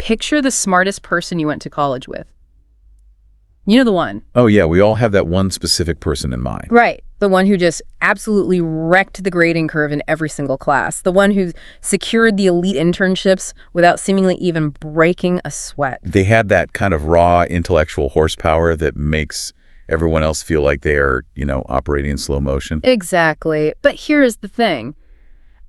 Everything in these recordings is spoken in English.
Picture the smartest person you went to college with. You know the one. Oh, yeah, we all have that one specific person in mind. Right. The one who just absolutely wrecked the grading curve in every single class. The one who secured the elite internships without seemingly even breaking a sweat. They had that kind of raw intellectual horsepower that makes everyone else feel like they are, operating in slow motion. Exactly. But here is the thing.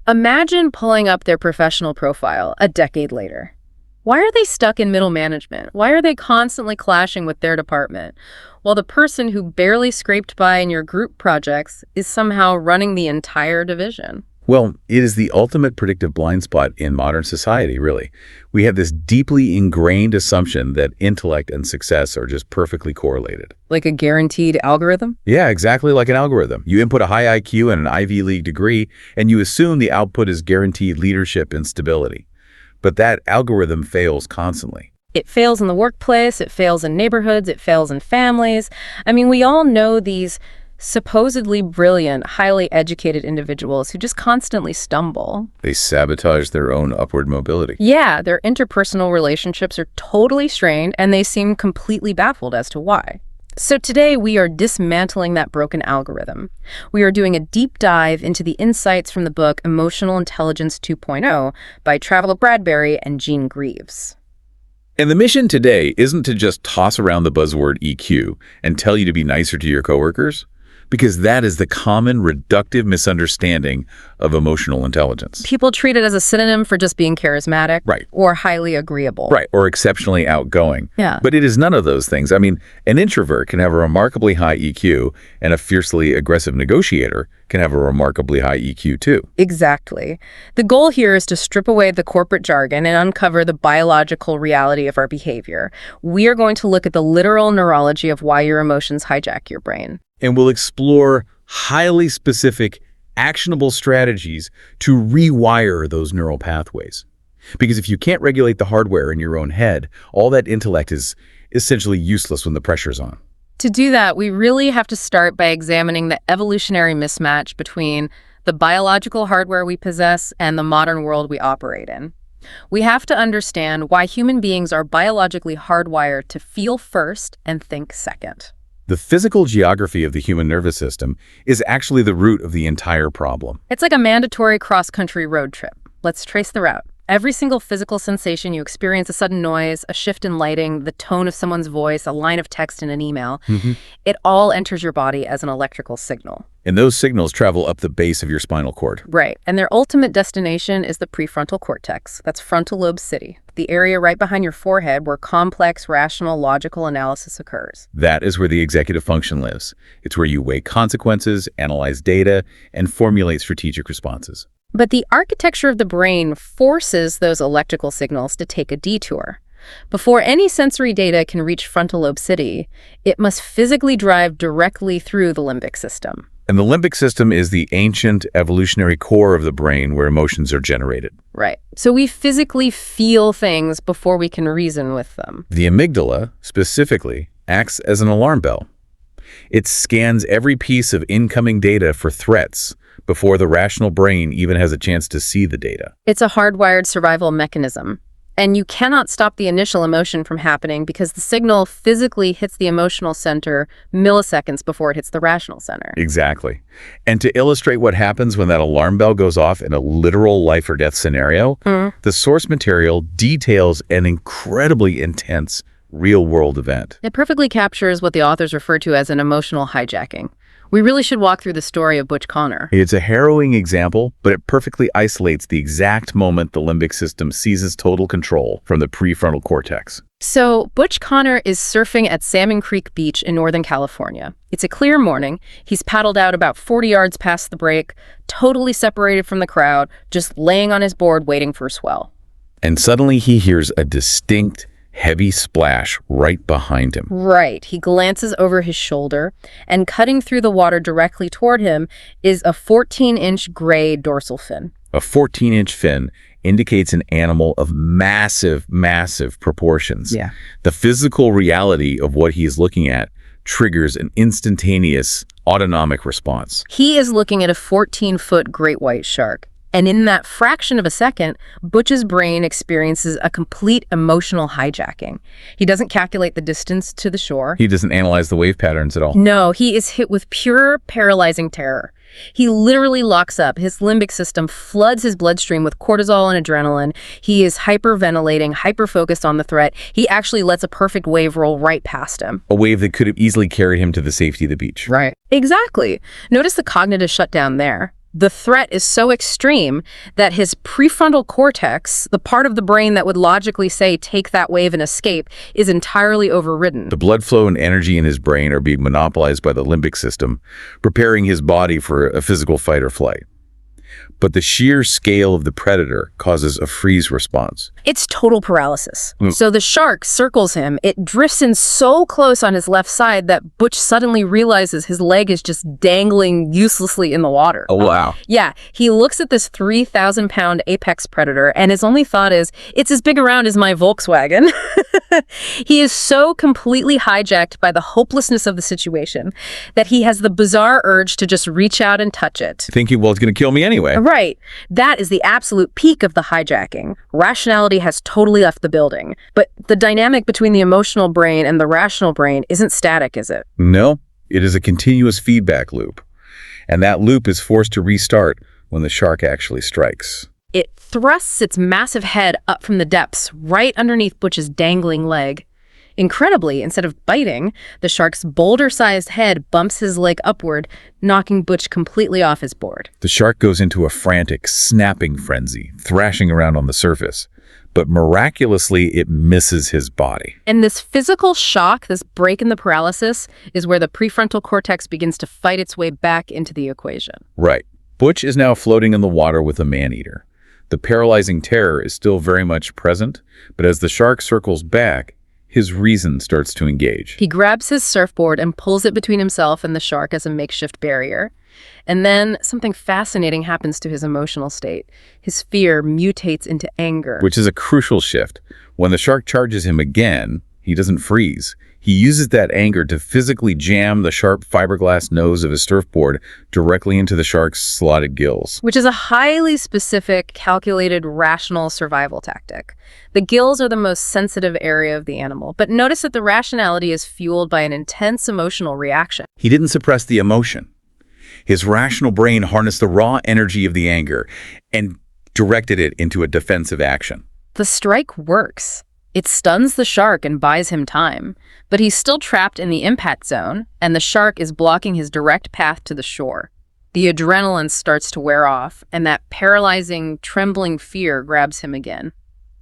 Imagine pulling up their professional profile a decade later. Why are they stuck in middle management? Why are they constantly clashing with their department? While the person who barely scraped by in your group projects is somehow running the entire division. Well, it is the ultimate predictive blind spot in modern society, really. We have this deeply ingrained assumption that intellect and success are just perfectly correlated. Like a guaranteed algorithm? Yeah, exactly like an algorithm. You input a high IQ and an Ivy League degree, and you assume the output is guaranteed leadership and stability. But that algorithm fails constantly. It fails in the workplace, it fails in neighborhoods, it fails in families. I mean, we all know these supposedly brilliant, highly educated individuals who just constantly stumble. They sabotage their own upward mobility. Yeah, their interpersonal relationships are totally strained, and they seem completely baffled as to why. So today we are dismantling that broken algorithm. We are doing a deep dive into the insights from the book Emotional Intelligence 2.0 by Traveler Bradberry and Gene Greaves. And the mission today isn't to just toss around the buzzword EQ and tell you to be nicer to your coworkers, because that is the common reductive misunderstanding of emotional intelligence. People treat it as a synonym for just being charismatic, right, or highly agreeable. Right, or exceptionally outgoing. Yeah. But it is none of those things. I mean, an introvert can have a remarkably high EQ, and a fiercely aggressive negotiator can have a remarkably high EQ too. Exactly. The goal here is to strip away the corporate jargon and uncover the biological reality of our behavior. We are going to look at the literal neurology of why your emotions hijack your brain. And we'll explore highly specific, actionable strategies to rewire those neural pathways. Because if you can't regulate the hardware in your own head, all that intellect is essentially useless when the pressure's on. To do that, we really have to start by examining the evolutionary mismatch between the biological hardware we possess and the modern world we operate in. We have to understand why human beings are biologically hardwired to feel first and think second. The physical geography of the human nervous system is actually the root of the entire problem. It's like a mandatory cross-country road trip. Let's trace the route. Every single physical sensation you experience, a sudden noise, a shift in lighting, the tone of someone's voice, a line of text in an email, it all enters your body as an electrical signal. And those signals travel up the base of your spinal cord. Right. And their ultimate destination is the prefrontal cortex. That's frontal lobe city, the area right behind your forehead where complex, rational, logical analysis occurs. That is where the executive function lives. It's where you weigh consequences, analyze data, and formulate strategic responses. But the architecture of the brain forces those electrical signals to take a detour. Before any sensory data can reach frontal lobe city, it must physically drive directly through the limbic system. And the limbic system is the ancient evolutionary core of the brain where emotions are generated. Right. So we physically feel things before we can reason with them. The amygdala, specifically, acts as an alarm bell. It scans every piece of incoming data for threats before the rational brain even has a chance to see the data. It's a hardwired survival mechanism. And you cannot stop the initial emotion from happening because the signal physically hits the emotional center milliseconds before it hits the rational center. Exactly. And to illustrate what happens when that alarm bell goes off in a literal life or death scenario, the source material details an incredibly intense real-world event. It perfectly captures what the authors refer to as an emotional hijacking. We really should walk through the story of Butch Connor. It's a harrowing example, but it perfectly isolates the exact moment the limbic system seizes total control from the prefrontal cortex. So, Butch Connor is surfing at Salmon Creek Beach in Northern California. It's a clear morning. He's paddled out about 40 yards past the break, totally separated from the crowd, just laying on his board waiting for a swell. And suddenly he hears a distinct, heavy splash right behind him. Right. He glances over his shoulder, and cutting through the water directly toward him is a 14-inch gray dorsal fin. A 14-inch fin indicates an animal of massive, massive proportions. Yeah. The physical reality of what he is looking at triggers an instantaneous autonomic response. He is looking at a 14-foot great white shark. And in that fraction of a second, Butch's brain experiences a complete emotional hijacking. He doesn't calculate the distance to the shore. He doesn't analyze the wave patterns at all. No, he is hit with pure, paralyzing terror. He literally locks up. His limbic system floods his bloodstream with cortisol and adrenaline. He is hyperventilating, hyper-focused on the threat. He actually lets a perfect wave roll right past him. A wave that could have easily carried him to the safety of the beach. Right. Exactly. Notice the cognitive shutdown there. The threat is so extreme that his prefrontal cortex, the part of the brain that would logically say, take that wave and escape, is entirely overridden. The blood flow and energy in his brain are being monopolized by the limbic system, preparing his body for a physical fight or flight. But the sheer scale of the predator causes a freeze response. It's total paralysis. So the shark circles him. It drifts in so close on his left side that Butch suddenly realizes his leg is just dangling uselessly in the water. Oh, wow. Yeah, he looks at this 3,000-pound apex predator, and his only thought is, it's as big around as my Volkswagen. He is so completely hijacked by the hopelessness of the situation that he has the bizarre urge to just reach out and touch it. Thinking, well, it's going to kill me anyway. Right. That is the absolute peak of the hijacking. Rationality has totally left the building. But the dynamic between the emotional brain and the rational brain isn't static, is it? No, it is a continuous feedback loop. And that loop is forced to restart when the shark actually strikes. It thrusts its massive head up from the depths, right underneath Butch's dangling leg. Incredibly, instead of biting, the shark's boulder-sized head bumps his leg upward, knocking Butch completely off his board. The shark goes into a frantic, snapping frenzy, thrashing around on the surface. But miraculously, it misses his body. And this physical shock, this break in the paralysis, is where the prefrontal cortex begins to fight its way back into the equation. Right. Butch is now floating in the water with a man-eater. The paralyzing terror is still very much present, but as the shark circles back, his reason starts to engage. He grabs his surfboard and pulls it between himself and the shark as a makeshift barrier. And then something fascinating happens to his emotional state. His fear mutates into anger. Which is a crucial shift. When the shark charges him again, he doesn't freeze. He uses that anger to physically jam the sharp fiberglass nose of his surfboard directly into the shark's slotted gills. Which is a highly specific, calculated, rational survival tactic. The gills are the most sensitive area of the animal, but notice that the rationality is fueled by an intense emotional reaction. He didn't suppress the emotion. His rational brain harnessed the raw energy of the anger and directed it into a defensive action. The strike works. It stuns the shark and buys him time, but he's still trapped in the impact zone, and the shark is blocking his direct path to the shore. The adrenaline starts to wear off, and that paralyzing, trembling fear grabs him again.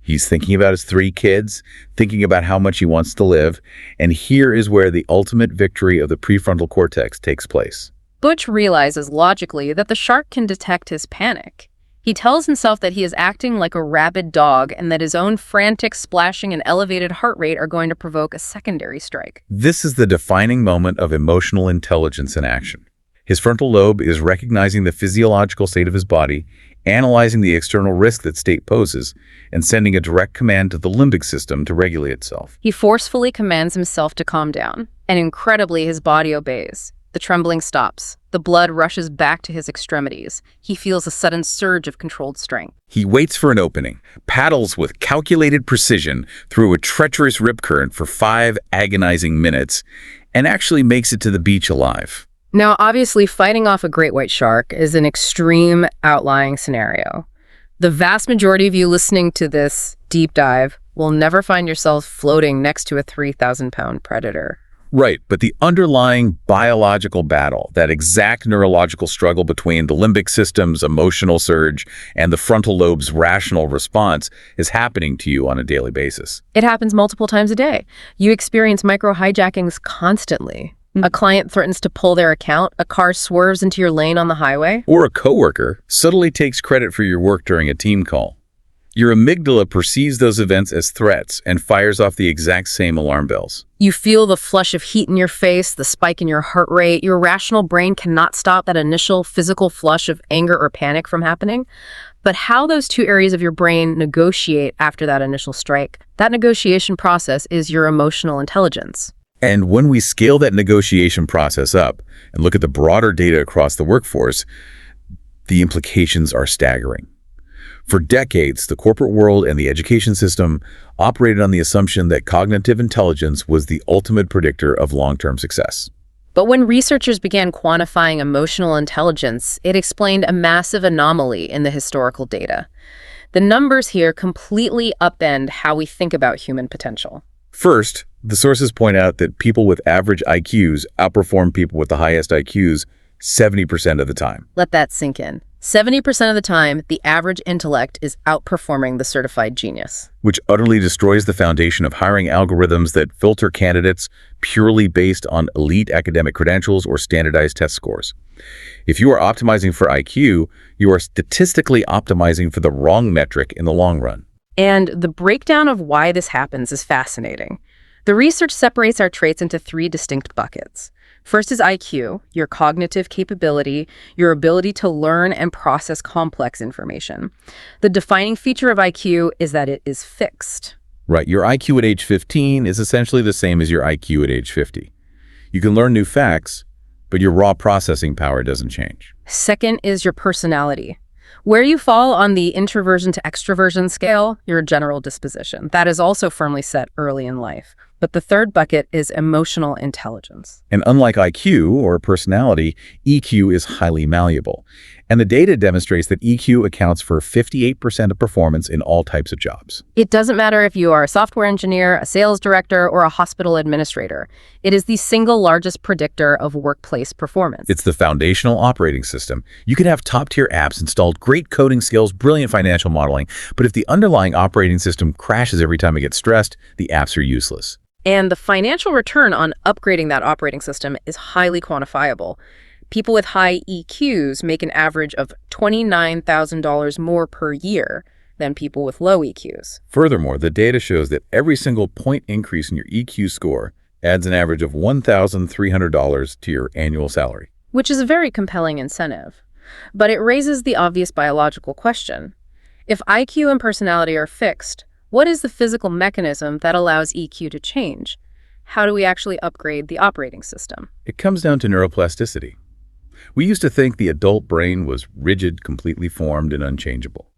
He's thinking about his 3 kids, thinking about how much he wants to live, and here is where the ultimate victory of the prefrontal cortex takes place. Butch realizes logically that the shark can detect his panic. He tells himself that he is acting like a rabid dog and that his own frantic splashing and elevated heart rate are going to provoke a secondary strike. This is the defining moment of emotional intelligence in action. His frontal lobe is recognizing the physiological state of his body, analyzing the external risk that state poses, and sending a direct command to the limbic system to regulate itself. He forcefully commands himself to calm down, and incredibly his body obeys. The trembling stops. The blood rushes back to his extremities. He feels a sudden surge of controlled strength. He waits for an opening, paddles with calculated precision through a treacherous rip current for 5 agonizing minutes, and actually makes it to the beach alive. Now, obviously, fighting off a great white shark is an extreme outlying scenario. The vast majority of you listening to this deep dive will never find yourself floating next to a 3,000-pound predator. Right, but the underlying biological battle, that exact neurological struggle between the limbic system's emotional surge and the frontal lobe's rational response is happening to you on a daily basis. It happens multiple times a day. You experience micro-hijackings constantly. A client threatens to pull their account, a car swerves into your lane on the highway. Or a coworker subtly takes credit for your work during a team call. Your amygdala perceives those events as threats and fires off the exact same alarm bells. You feel the flush of heat in your face, the spike in your heart rate. Your rational brain cannot stop that initial physical flush of anger or panic from happening. But how those 2 areas of your brain negotiate after that initial strike, that negotiation process is your emotional intelligence. And when we scale that negotiation process up and look at the broader data across the workforce, The implications are staggering. For decades, the corporate world and the education system operated on the assumption that cognitive intelligence was the ultimate predictor of long-term success. But when researchers began quantifying emotional intelligence, it explained a massive anomaly in the historical data. The numbers here completely upend how we think about human potential. First, the sources point out that people with average IQs outperform people with the highest IQs 70% of the time. Let that sink in. 70% of the time, the average intellect is outperforming the certified genius. Which utterly destroys the foundation of hiring algorithms that filter candidates purely based on elite academic credentials or standardized test scores. If you are optimizing for IQ, you are statistically optimizing for the wrong metric in the long run. And the breakdown of why this happens is fascinating. The research separates our traits into 3 distinct buckets. First is IQ, your cognitive capability, your ability to learn and process complex information. The defining feature of IQ is that it is fixed. Right, your IQ at age 15 is essentially the same as your IQ at age 50. You can learn new facts, but your raw processing power doesn't change. Second is your personality. Where you fall on the introversion to extroversion scale, your general disposition. That is also firmly set early in life. But the third bucket is emotional intelligence. And unlike IQ or personality, EQ is highly malleable. And the data demonstrates that EQ accounts for 58% of performance in all types of jobs. It doesn't matter if you are a software engineer, a sales director, or a hospital administrator. It is the single largest predictor of workplace performance. It's the foundational operating system. You can have top-tier apps installed, great coding skills, brilliant financial modeling, but if the underlying operating system crashes every time it gets stressed, the apps are useless. And the financial return on upgrading that operating system is highly quantifiable. People with high EQs make an average of $29,000 more per year than people with low EQs. Furthermore, the data shows that every single point increase in your EQ score adds an average of $1,300 to your annual salary. Which is a very compelling incentive. But it raises the obvious biological question. If IQ and personality are fixed, what is the physical mechanism that allows EQ to change? How do we actually upgrade the operating system? It comes down to neuroplasticity. We used to think the adult brain was rigid, completely formed, and unchangeable.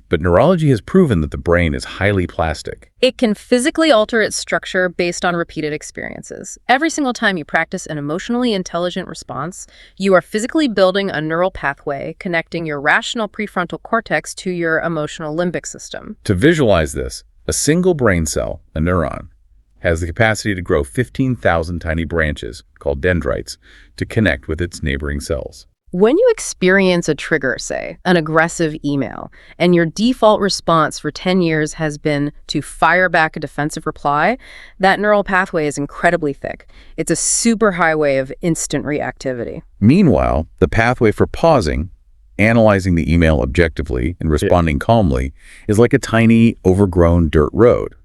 But neurology has proven that the brain is highly plastic. It can physically alter its structure based on repeated experiences. Every single time you practice an emotionally intelligent response, you are physically building a neural pathway connecting your rational prefrontal cortex to your emotional limbic system. To visualize this, a single brain cell, a neuron, has the capacity to grow 15,000 tiny branches, called dendrites, to connect with its neighboring cells. When you experience a trigger, say, an aggressive email, and your default response for 10 years has been to fire back a defensive reply, that neural pathway is incredibly thick. It's a superhighway of instant reactivity. Meanwhile, the pathway for pausing, analyzing the email objectively, and responding calmly is like a tiny, overgrown dirt road.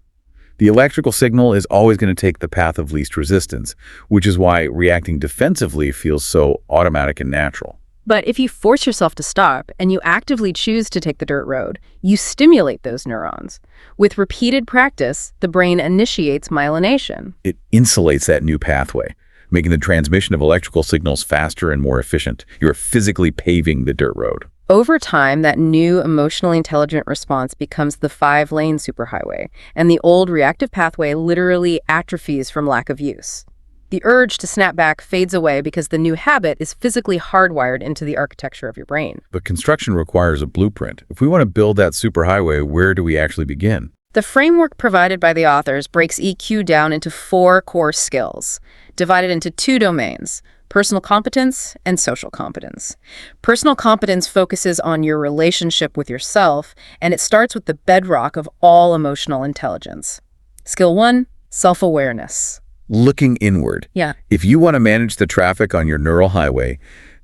The electrical signal is always going to take the path of least resistance, which is why reacting defensively feels so automatic and natural. But if you force yourself to stop and you actively choose to take the dirt road, you stimulate those neurons. With repeated practice, the brain initiates myelination. It insulates that new pathway, making the transmission of electrical signals faster and more efficient. You're physically paving the dirt road. Over time, that new emotionally intelligent response becomes the 5-lane superhighway, and the old reactive pathway literally atrophies from lack of use. The urge to snap back fades away because the new habit is physically hardwired into the architecture of your brain. But construction requires a blueprint. If we want to build that superhighway, where do we actually begin? The framework provided by the authors breaks EQ down into 4 core skills, divided into 2 domains: personal competence and social competence. Personal competence focuses on your relationship with yourself, and it starts with the bedrock of all emotional intelligence. Skill 1, self-awareness. Looking inward. Yeah. If you want to manage the traffic on your neural highway,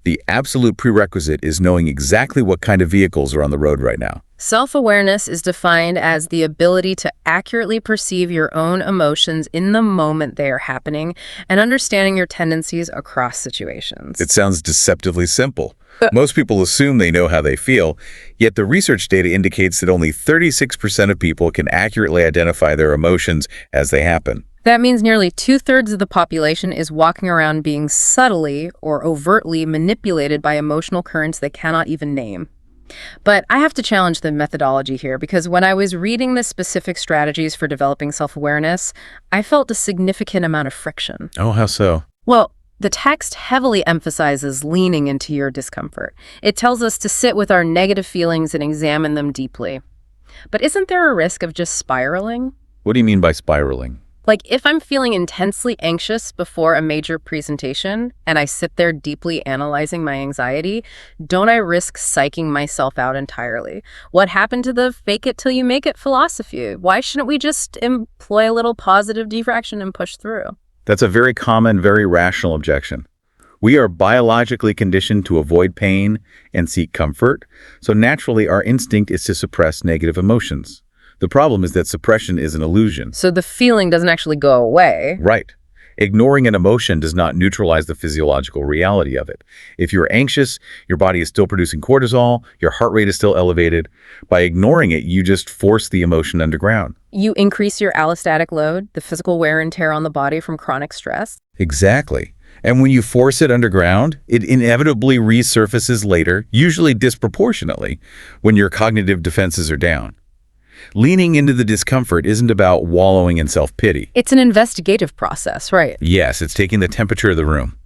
the absolute prerequisite is knowing exactly what kind of vehicles are on the road right now. Self-awareness is defined as the ability to accurately perceive your own emotions in the moment they are happening and understanding your tendencies across situations. It sounds deceptively simple. Most people assume they know how they feel, yet the research data indicates that only 36% of people can accurately identify their emotions as they happen. That means nearly two-thirds of the population is walking around being subtly or overtly manipulated by emotional currents they cannot even name. But I have to challenge the methodology here because when I was reading the specific strategies for developing self-awareness, I felt a significant amount of friction. Oh, how so? Well, the text heavily emphasizes leaning into your discomfort. It tells us to sit with our negative feelings and examine them deeply. But isn't there a risk of just spiraling? What do you mean by spiraling? Like, if I'm feeling intensely anxious before a major presentation and I sit there deeply analyzing my anxiety, don't I risk psyching myself out entirely? What happened to the fake it till you make it philosophy? Why shouldn't we just employ a little positive defraction and push through? That's a very common, very rational objection. We are biologically conditioned to avoid pain and seek comfort, so naturally our instinct is to suppress negative emotions. The problem is that suppression is an illusion. So the feeling doesn't actually go away. Right. Ignoring an emotion does not neutralize the physiological reality of it. If you're anxious, your body is still producing cortisol, your heart rate is still elevated. By ignoring it, you just force the emotion underground. You increase your allostatic load, the physical wear and tear on the body from chronic stress. Exactly. And when you force it underground, it inevitably resurfaces later, usually disproportionately, when your cognitive defenses are down. Leaning into the discomfort isn't about wallowing in self-pity. It's an investigative process, right? Yes, it's taking the temperature of the room.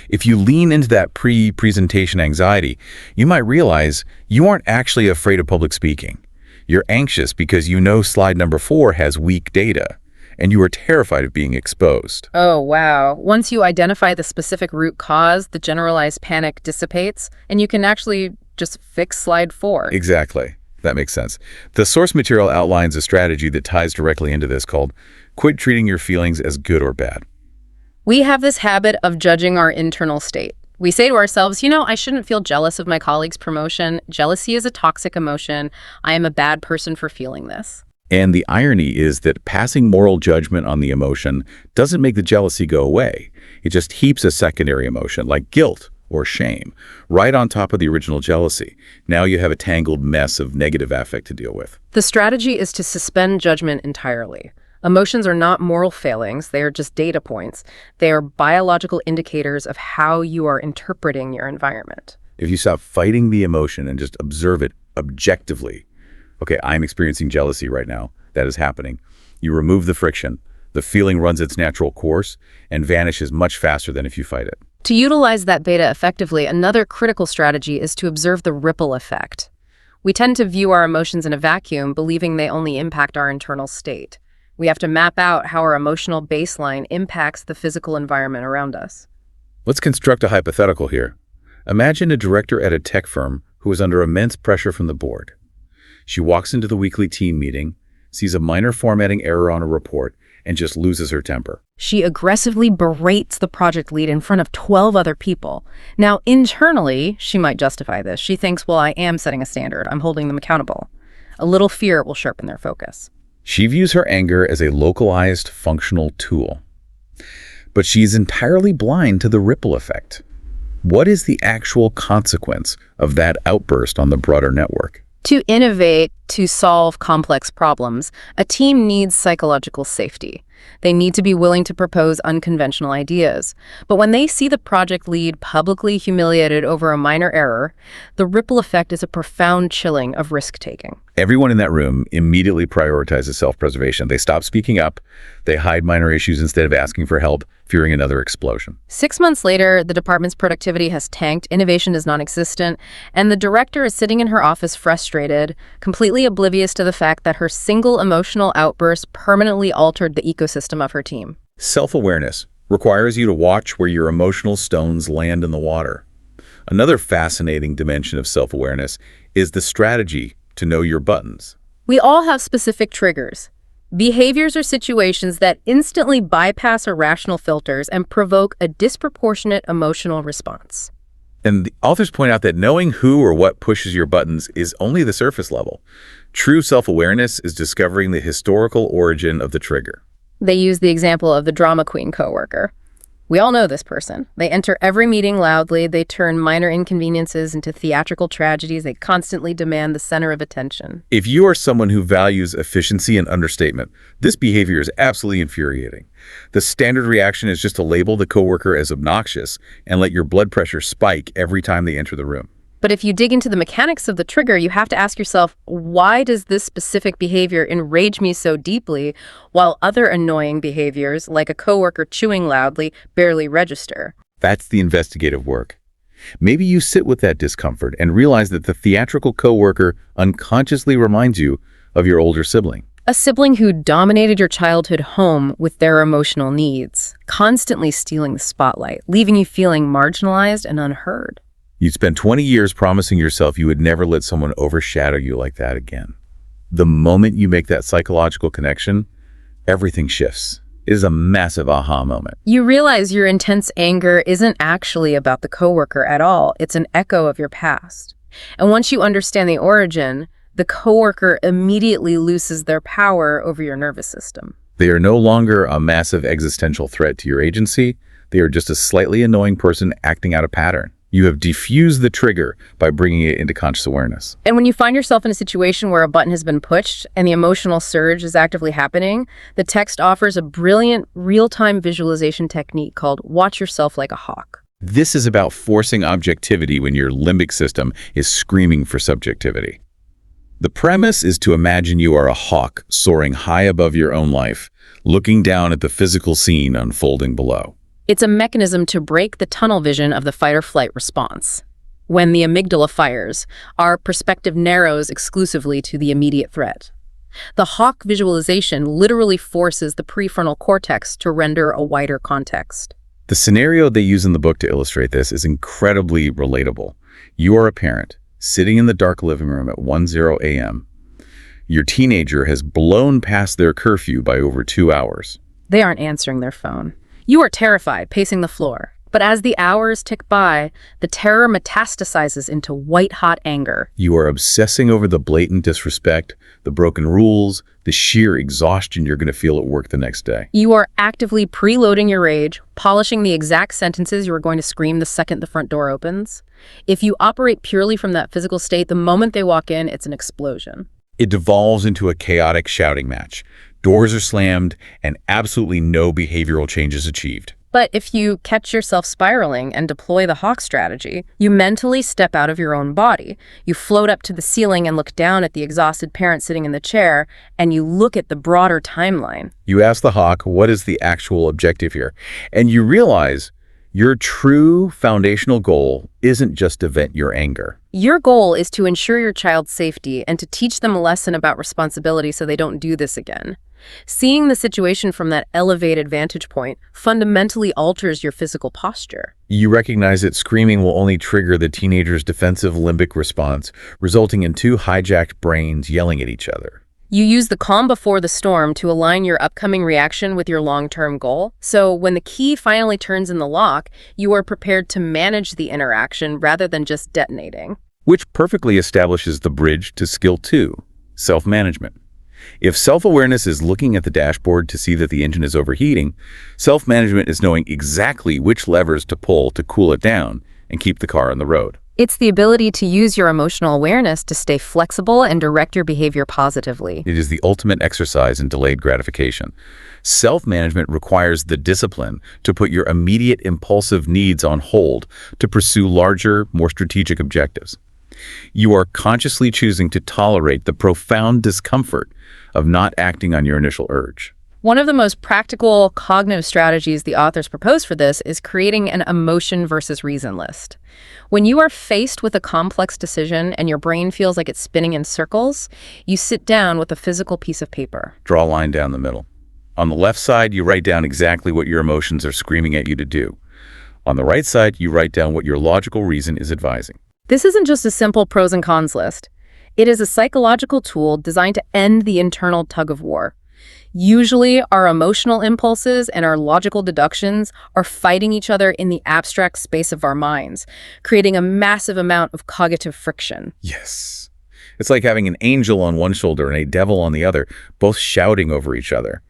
If you lean into that pre-presentation anxiety, you might realize you aren't actually afraid of public speaking. You're anxious because you know slide number 4 has weak data, and you are terrified of being exposed. Oh, wow. Once you identify the specific root cause, the generalized panic dissipates, and you can actually just fix slide 4. Exactly. That makes sense. The source material outlines a strategy that ties directly into this called quit treating your feelings as good or bad. We have this habit of judging our internal state. We say to ourselves, I shouldn't feel jealous of my colleague's promotion. Jealousy is a toxic emotion. I am a bad person for feeling this. And the irony is that passing moral judgment on the emotion doesn't make the jealousy go away. It just heaps a secondary emotion like guilt or shame right on top of the original jealousy. Now you have a tangled mess of negative affect to deal with. The strategy is to suspend judgment entirely. Emotions are not moral failings. They are just data points. They are biological indicators of how you are interpreting your environment. If you stop fighting the emotion and just observe it objectively, okay, I'm experiencing jealousy right now. That is happening. You remove the friction. The feeling runs its natural course and vanishes much faster than if you fight it. To utilize that beta effectively, another critical strategy is to observe the ripple effect. We tend to view our emotions in a vacuum, believing they only impact our internal state. We have to map out how our emotional baseline impacts the physical environment around us. Let's construct a hypothetical here. Imagine a director at a tech firm who is under immense pressure from the board. She walks into the weekly team meeting, sees a minor formatting error on a report, and just loses her temper. She aggressively berates the project lead in front of 12 other people. Now, internally, she might justify this. She thinks, well, I am setting a standard. I'm holding them accountable. A little fear will sharpen their focus. She views her anger as a localized, functional tool. But she's entirely blind to the ripple effect. What is the actual consequence of that outburst on the broader network? To innovate, to solve complex problems, a team needs psychological safety. They need to be willing to propose unconventional ideas. But when they see the project lead publicly humiliated over a minor error, the ripple effect is a profound chilling of risk-taking. Everyone in that room immediately prioritizes self-preservation. They stop speaking up. They hide minor issues instead of asking for help, fearing another explosion. 6 months later, the department's productivity has tanked, innovation is non-existent, and the director is sitting in her office frustrated, completely oblivious to the fact that her single emotional outburst permanently altered the ecosystem of her team. Self-awareness requires you to watch where your emotional stones land in the water. Another fascinating dimension of self-awareness is the strategy to know your buttons. We all have specific triggers, behaviors or situations that instantly bypass our rational filters and provoke a disproportionate emotional response. And the authors point out that knowing who or what pushes your buttons is only the surface level. True self-awareness is discovering the historical origin of the trigger. They use the example of the drama queen coworker. We all know this person. They enter every meeting loudly, they turn minor inconveniences into theatrical tragedies, they constantly demand the center of attention. If you are someone who values efficiency and understatement, this behavior is absolutely infuriating. The standard reaction is just to label the coworker as obnoxious and let your blood pressure spike every time they enter the room. But if you dig into the mechanics of the trigger, you have to ask yourself, why does this specific behavior enrage me so deeply, while other annoying behaviors, like a coworker chewing loudly, barely register? That's the investigative work. Maybe you sit with that discomfort and realize that the theatrical coworker unconsciously reminds you of your older sibling. A sibling who dominated your childhood home with their emotional needs, constantly stealing the spotlight, leaving you feeling marginalized and unheard. You'd spend 20 years promising yourself you would never let someone overshadow you like that again. The moment you make that psychological connection, everything shifts. It is a massive aha moment. You realize your intense anger isn't actually about the coworker at all. It's an echo of your past. And once you understand the origin, the coworker immediately loses their power over your nervous system. They are no longer a massive existential threat to your agency. They are just a slightly annoying person acting out a pattern. You have diffused the trigger by bringing it into conscious awareness. And when you find yourself in a situation where a button has been pushed and the emotional surge is actively happening, the text offers a brilliant real-time visualization technique called Watch Yourself Like a Hawk. This is about forcing objectivity when your limbic system is screaming for subjectivity. The premise is to imagine you are a hawk soaring high above your own life, looking down at the physical scene unfolding below. It's a mechanism to break the tunnel vision of the fight-or-flight response. When the amygdala fires, our perspective narrows exclusively to the immediate threat. The hawk visualization literally forces the prefrontal cortex to render a wider context. The scenario they use in the book to illustrate this is incredibly relatable. You are a parent, sitting in the dark living room at 1:00 a.m. Your teenager has blown past their curfew by over 2 hours. They aren't answering their phone. You are terrified, pacing the floor. But as the hours tick by, the terror metastasizes into white-hot anger. You are obsessing over the blatant disrespect, the broken rules, the sheer exhaustion you're going to feel at work the next day. You are actively preloading your rage, polishing the exact sentences you are going to scream the second the front door opens. If you operate purely from that physical state, the moment they walk in, it's an explosion. It devolves into a chaotic shouting match. Doors are slammed, and absolutely no behavioral change is achieved. But if you catch yourself spiraling and deploy the hawk strategy, you mentally step out of your own body. You float up to the ceiling and look down at the exhausted parent sitting in the chair, and you look at the broader timeline. You ask the hawk, what is the actual objective here? And you realize your true foundational goal isn't just to vent your anger. Your goal is to ensure your child's safety and to teach them a lesson about responsibility so they don't do this again. Seeing the situation from that elevated vantage point fundamentally alters your physical posture. You recognize that screaming will only trigger the teenager's defensive limbic response, resulting in two hijacked brains yelling at each other. You use the calm before the storm to align your upcoming reaction with your long-term goal. So when the key finally turns in the lock, you are prepared to manage the interaction rather than just detonating. Which perfectly establishes the bridge to skill 2, self-management. If self-awareness is looking at the dashboard to see that the engine is overheating, self-management is knowing exactly which levers to pull to cool it down and keep the car on the road. It's the ability to use your emotional awareness to stay flexible and direct your behavior positively. It is the ultimate exercise in delayed gratification. Self-management requires the discipline to put your immediate impulsive needs on hold to pursue larger, more strategic objectives. You are consciously choosing to tolerate the profound discomfort of not acting on your initial urge. One of the most practical cognitive strategies the authors propose for this is creating an emotion versus reason list. When you are faced with a complex decision and your brain feels like it's spinning in circles, you sit down with a physical piece of paper. Draw a line down the middle. On the left side, you write down exactly what your emotions are screaming at you to do. On the right side, you write down what your logical reason is advising. This isn't just a simple pros and cons list. It is a psychological tool designed to end the internal tug of war. Usually, our emotional impulses and our logical deductions are fighting each other in the abstract space of our minds, creating a massive amount of cognitive friction. Yes. It's like having an angel on one shoulder and a devil on the other, both shouting over each other.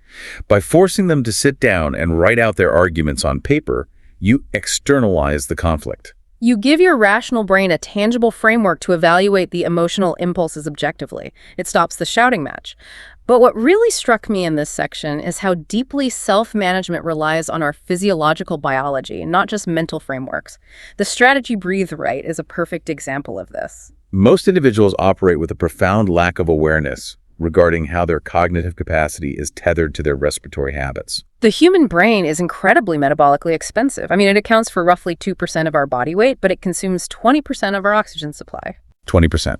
By forcing them to sit down and write out their arguments on paper, you externalize the conflict. You give your rational brain a tangible framework to evaluate the emotional impulses objectively. It stops the shouting match. But what really struck me in this section is how deeply self-management relies on our physiological biology, not just mental frameworks. The strategy Breathe Right is a perfect example of this. Most individuals operate with a profound lack of awareness regarding how their cognitive capacity is tethered to their respiratory habits. The human brain is incredibly metabolically expensive. I mean, it accounts for roughly 2% of our body weight, but it consumes 20% of our oxygen supply. 20%.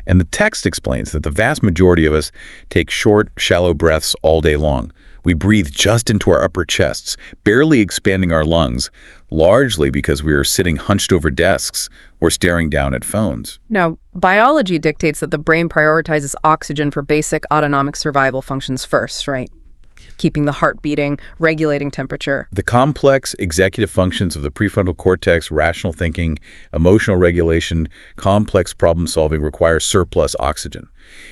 And the text explains that the vast majority of us take short, shallow breaths all day long. We breathe just into our upper chests, barely expanding our lungs, largely because we are sitting hunched over desks or staring down at phones. Now, biology dictates that the brain prioritizes oxygen for basic autonomic survival functions first, right? Keeping the heart beating, regulating temperature. The complex executive functions of the prefrontal cortex, rational thinking, emotional regulation, complex problem solving require surplus oxygen.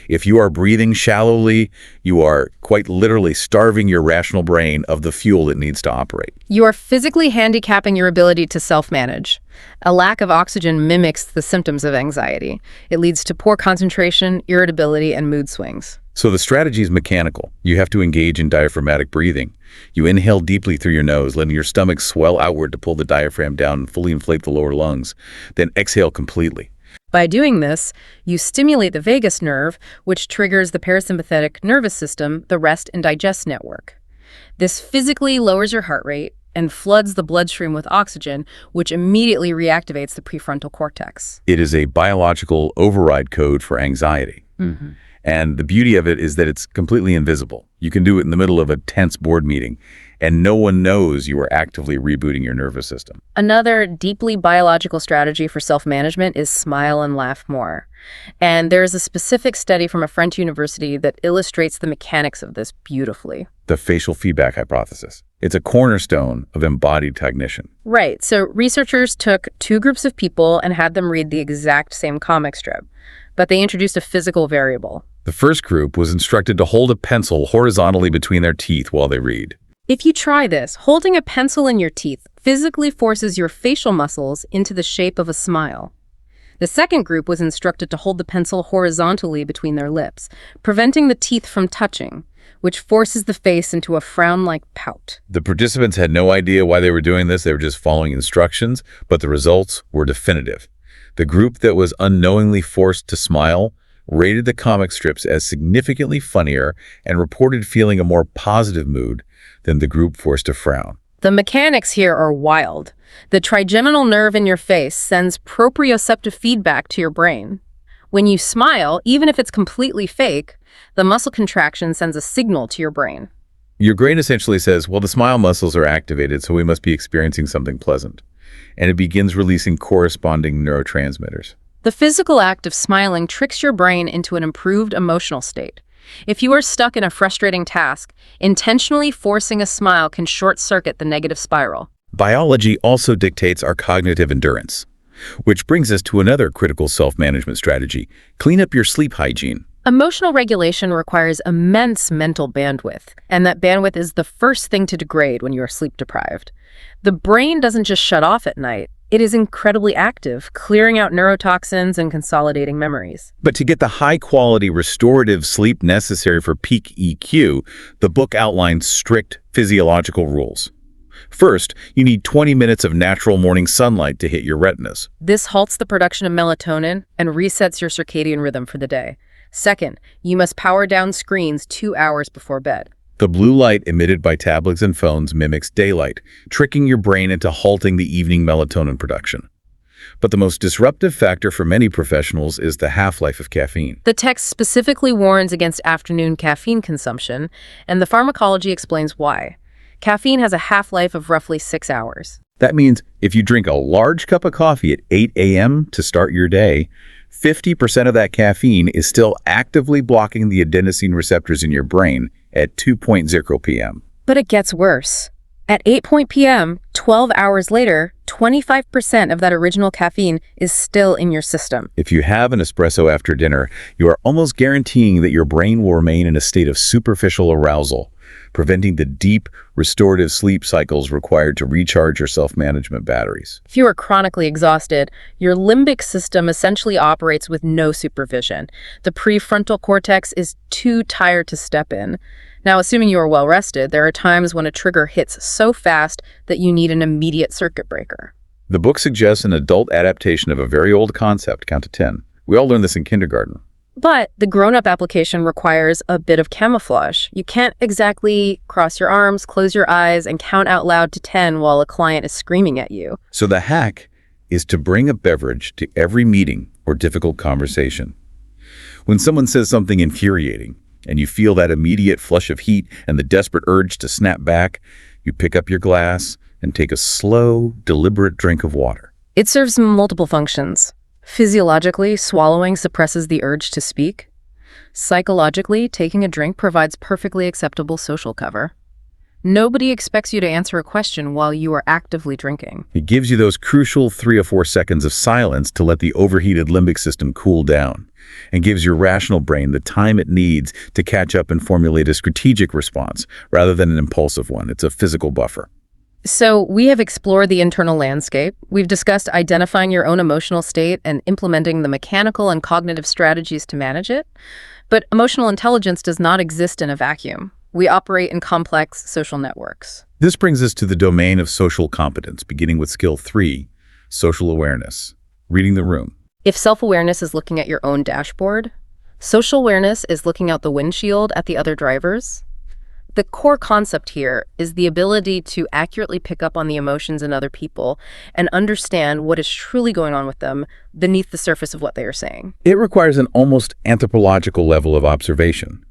If you are breathing shallowly, you are quite literally starving your rational brain of the fuel it needs to operate. You are physically handicapping your ability to self-manage. A lack of oxygen mimics the symptoms of anxiety. It leads to poor concentration, irritability, and mood swings. So the strategy is mechanical. You have to engage in diaphragmatic breathing. You inhale deeply through your nose, letting your stomach swell outward to pull the diaphragm down and fully inflate the lower lungs. Then exhale completely. By doing this, you stimulate the vagus nerve, which triggers the parasympathetic nervous system, the rest and digest network. This physically lowers your heart rate and floods the bloodstream with oxygen, which immediately reactivates the prefrontal cortex. It is a biological override code for anxiety. Mm-hmm. And the beauty of it is that it's completely invisible. You can do it in the middle of a tense board meeting, and no one knows you are actively rebooting your nervous system. Another deeply biological strategy for self-management is smile and laugh more. And there is a specific study from a French university that illustrates the mechanics of this beautifully. The facial feedback hypothesis. It's a cornerstone of embodied cognition. Right. So researchers took two groups of people and had them read the exact same comic strip, but they introduced a physical variable. The first group was instructed to hold a pencil horizontally between their teeth while they read. If you try this, holding a pencil in your teeth physically forces your facial muscles into the shape of a smile. The second group was instructed to hold the pencil horizontally between their lips, preventing the teeth from touching, which forces the face into a frown-like pout. The participants had no idea why they were doing this. They were just following instructions, but the results were definitive. The group that was unknowingly forced to smile rated the comic strips as significantly funnier and reported feeling a more positive mood than the group forced to frown. The mechanics here are wild. The trigeminal nerve in your face sends proprioceptive feedback to your brain. When you smile, even if it's completely fake, the muscle contraction sends a signal to your brain. Your brain essentially says, well, the smile muscles are activated, so we must be experiencing something pleasant. And it begins releasing corresponding neurotransmitters. The physical act of smiling tricks your brain into an improved emotional state. If you are stuck in a frustrating task, intentionally forcing a smile can short-circuit the negative spiral. Biology also dictates our cognitive endurance, which brings us to another critical self-management strategy: clean up your sleep hygiene. Emotional regulation requires immense mental bandwidth, and that bandwidth is the first thing to degrade when you are sleep-deprived. The brain doesn't just shut off at night. It is incredibly active, clearing out neurotoxins and consolidating memories. But to get the high-quality restorative sleep necessary for peak EQ, the book outlines strict physiological rules. First, you need 20 minutes of natural morning sunlight to hit your retinas. This halts the production of melatonin and resets your circadian rhythm for the day. Second, you must power down screens 2 hours before bed. The blue light emitted by tablets and phones mimics daylight, tricking your brain into halting the evening melatonin production. But the most disruptive factor for many professionals is the half-life of caffeine. The text specifically warns against afternoon caffeine consumption, and the pharmacology explains why. Caffeine has a half-life of roughly 6 hours. That means if you drink a large cup of coffee at 8 a.m. to start your day, 50% of that caffeine is still actively blocking the adenosine receptors in your brain at 2:00 p.m. But it gets worse. At 8 p.m., 12 hours later, 25% of that original caffeine is still in your system. If you have an espresso after dinner, you are almost guaranteeing that your brain will remain in a state of superficial arousal, preventing the deep, restorative sleep cycles required to recharge your self-management batteries. If you are chronically exhausted, your limbic system essentially operates with no supervision. The prefrontal cortex is too tired to step in. Now, assuming you are well rested, there are times when a trigger hits so fast that you need an immediate circuit breaker. The book suggests an adult adaptation of a very old concept, count to 10. We all learned this in kindergarten. But the grown-up application requires a bit of camouflage. You can't exactly cross your arms, close your eyes, and count out loud to 10 while a client is screaming at you. So the hack is to bring a beverage to every meeting or difficult conversation. When someone says something infuriating, and you feel that immediate flush of heat and the desperate urge to snap back, you pick up your glass and take a slow, deliberate drink of water. It serves multiple functions. Physiologically, swallowing suppresses the urge to speak. Psychologically, taking a drink provides perfectly acceptable social cover. Nobody expects you to answer a question while you are actively drinking. It gives you those crucial 3 or 4 seconds of silence to let the overheated limbic system cool down, and gives your rational brain the time it needs to catch up and formulate a strategic response rather than an impulsive one. It's a physical buffer. So we have explored the internal landscape. We've discussed identifying your own emotional state and implementing the mechanical and cognitive strategies to manage it. But emotional intelligence does not exist in a vacuum. We operate in complex social networks. This brings us to the domain of social competence, beginning with skill 3, social awareness, reading the room. If self-awareness is looking at your own dashboard, social awareness is looking out the windshield at the other drivers. The core concept here is the ability to accurately pick up on the emotions in other people and understand what is truly going on with them beneath the surface of what they are saying. It requires an almost anthropological level of observation.